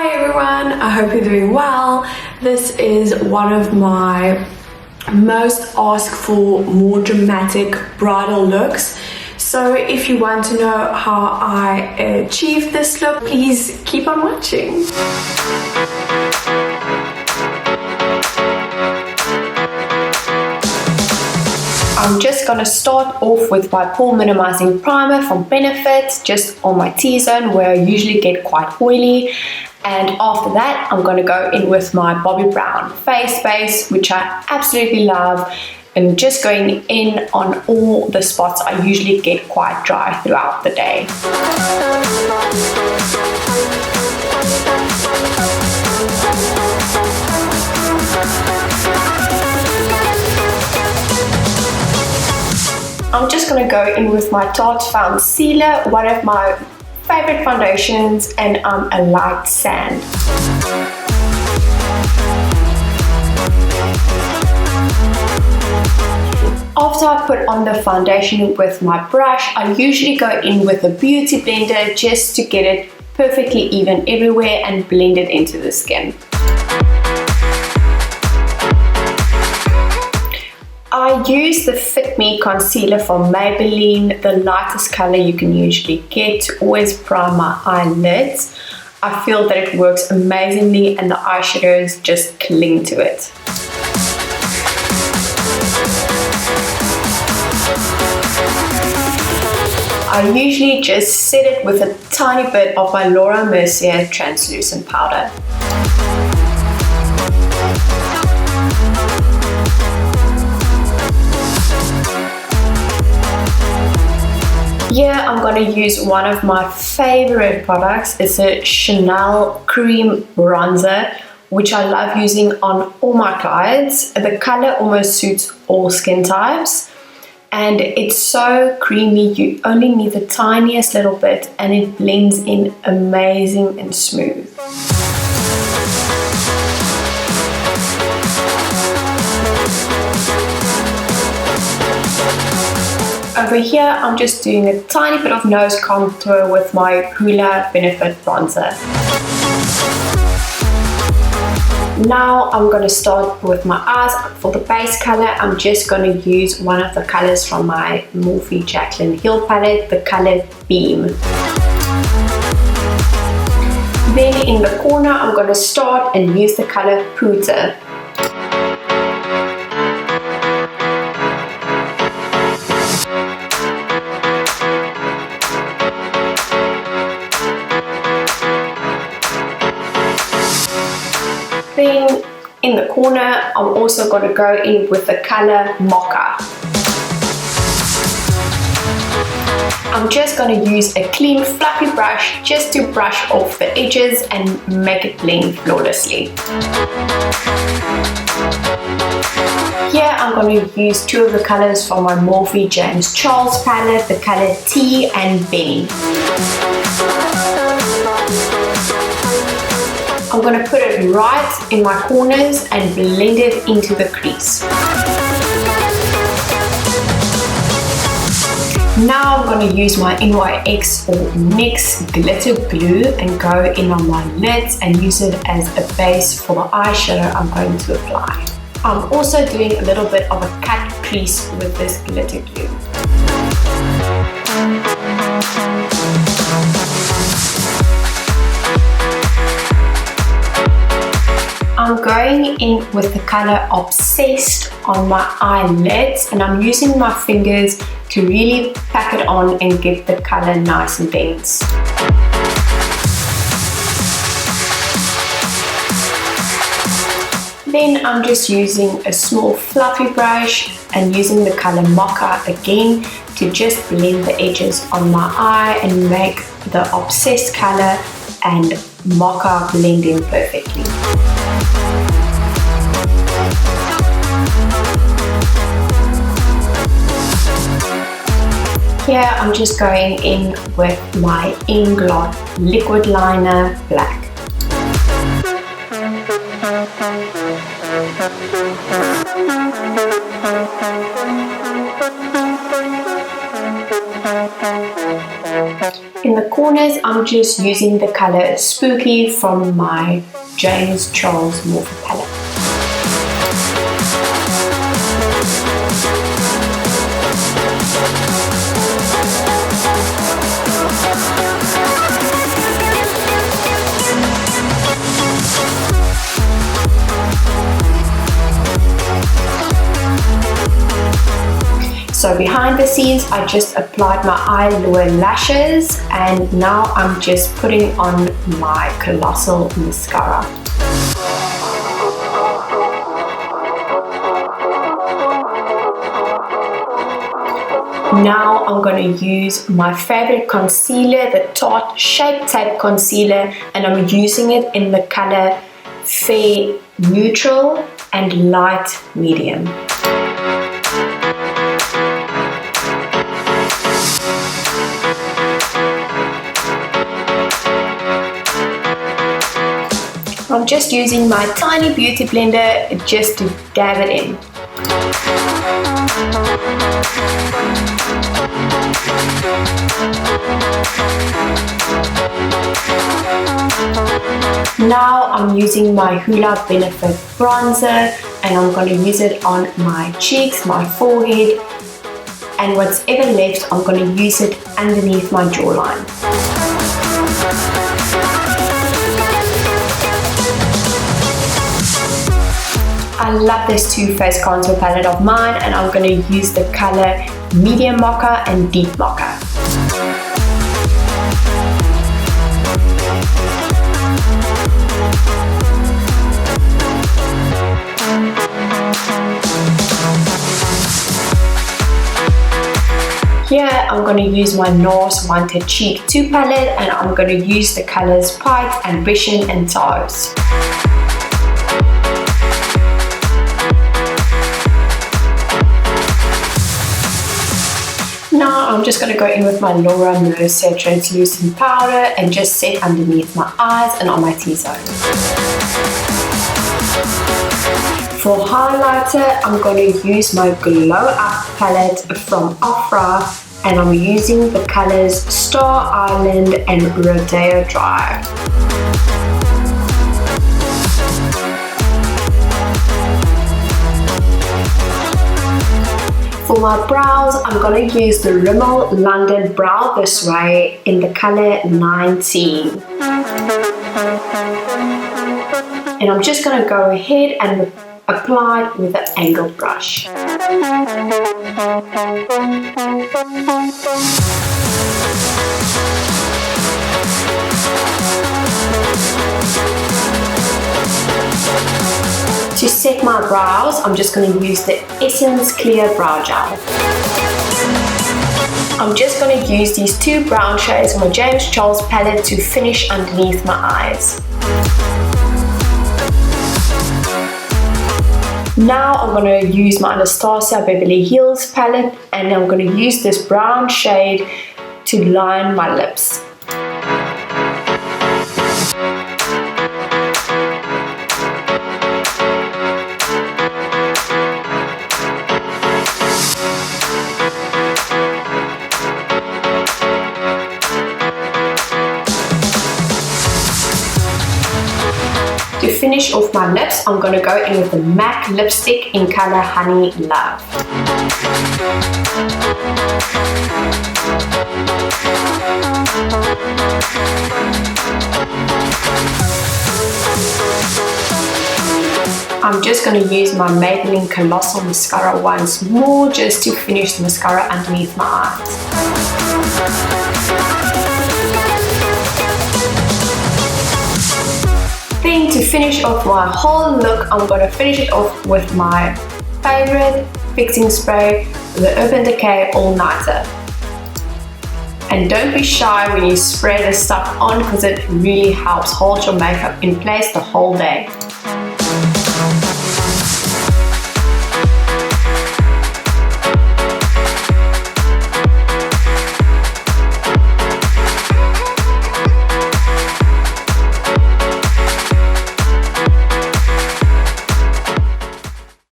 Hi everyone, I hope you're doing well. This is one of my most asked for more dramatic bridal looks. So if you want to know how I achieved this look, please keep on watching. I'm just going to start off with my pore minimizing primer from Benefit, just on my T-zone where I usually get quite oily. And after that, I'm going to go in with my Bobbi Brown face base, which I absolutely love, and just going in on all the spots I usually get quite dry throughout the day. I'm just going to go in with my Tarte Found Sealer, one of my favorite foundations, and a light sand. After I put on the foundation with my brush, I usually go in with a beauty blender just to get it perfectly even everywhere and blend it into the skin. I use the Fit Me concealer from Maybelline, the lightest color you can usually get to always prime my eyelids. I feel that it works amazingly and the eyeshadows just cling to it. I usually just set it with a tiny bit of my Laura Mercier translucent powder. Here I'm going to use one of my favorite products. It's a Chanel cream bronzer, which I love using on all my clients. The color almost suits all skin types, and it's so creamy. You only need the tiniest little bit and it blends in amazing and smooth. Over here, I'm just doing a tiny bit of nose contour with my Hoola Benefit bronzer. Now I'm going to start with my eyes. For the base color, I'm just going to use one of the colors from my Morphe Jaclyn Hill palette, the color Beam. Then in the corner, I'm going to start and use the color Pooter. Then in the corner, I'm also going to go in with the color Mocha. I'm just going to use a clean fluffy brush just to brush off the edges and make it blend flawlessly. Here I'm going to use two of the colors from my Morphe James Charles palette, the color Tea and Benny. I'm going to put it right in my corners and blend it into the crease. Now I'm going to use my NYX or NYX glitter glue and go in on my lids and use it as a base for the eyeshadow I'm going to apply. I'm also doing a little bit of a cut crease with this glitter glue. I'm going in with the color Obsessed on my eyelids, and I'm using my fingers to really pack it on and get the color nice and dense. Then I'm just using a small fluffy brush and using the color Mocha again to just blend the edges on my eye and make the Obsessed color and Mocha blend in perfectly. Here I'm just going in with my Inglot liquid liner black. In the corners, I'm just using the color Spooky from my James Charles Morphe palette. So behind the scenes, I just applied my eye lower lashes, and now I'm just putting on my Colossal mascara. Now I'm going to use my favorite concealer, the Tarte Shape Tape Concealer, and I'm using it in the color Fair Neutral and Light Medium. I'm just using my tiny beauty blender just to dab it in. Now I'm using my Hoola Benefit bronzer, and I'm going to use it on my cheeks, my forehead, and whatever left, I'm going to use it underneath my jawline. I love this Too Faced contour palette of mine, and I'm going to use the color Medium Mocha and Deep Mocha. Here I'm going to use my NARS Wanted Cheek 2 palette, and I'm going to use the colors Pipe, Ambition and Taos. Now I'm just going to go in with my Laura Mercier translucent powder and just set underneath my eyes and on my T-zone. For highlighter, I'm going to use my Glow Up palette from Ofra, and I'm using the colors Star Island and Rodeo Drive. For my brows, I'm going to use the Rimmel London Brow This Way in the color 19. And I'm just going to go ahead and apply it with an angled brush. To set my brows, I'm just going to use the Essence Clear Brow Gel. I'm just going to use these two brown shades from my James Charles palette to finish underneath my eyes. Now I'm going to use my Anastasia Beverly Hills palette, and I'm going to use this brown shade to line my lips. To finish off my lips, I'm going to go in with the MAC lipstick in color Honey Love. I'm just going to use my Maybelline Colossal Mascara once more just to finish the mascara underneath my eyes. Then to finish off my whole look, I'm going to finish it off with my favorite fixing spray, the Urban Decay All Nighter. And don't be shy when you spray this stuff on, because it really helps hold your makeup in place the whole day.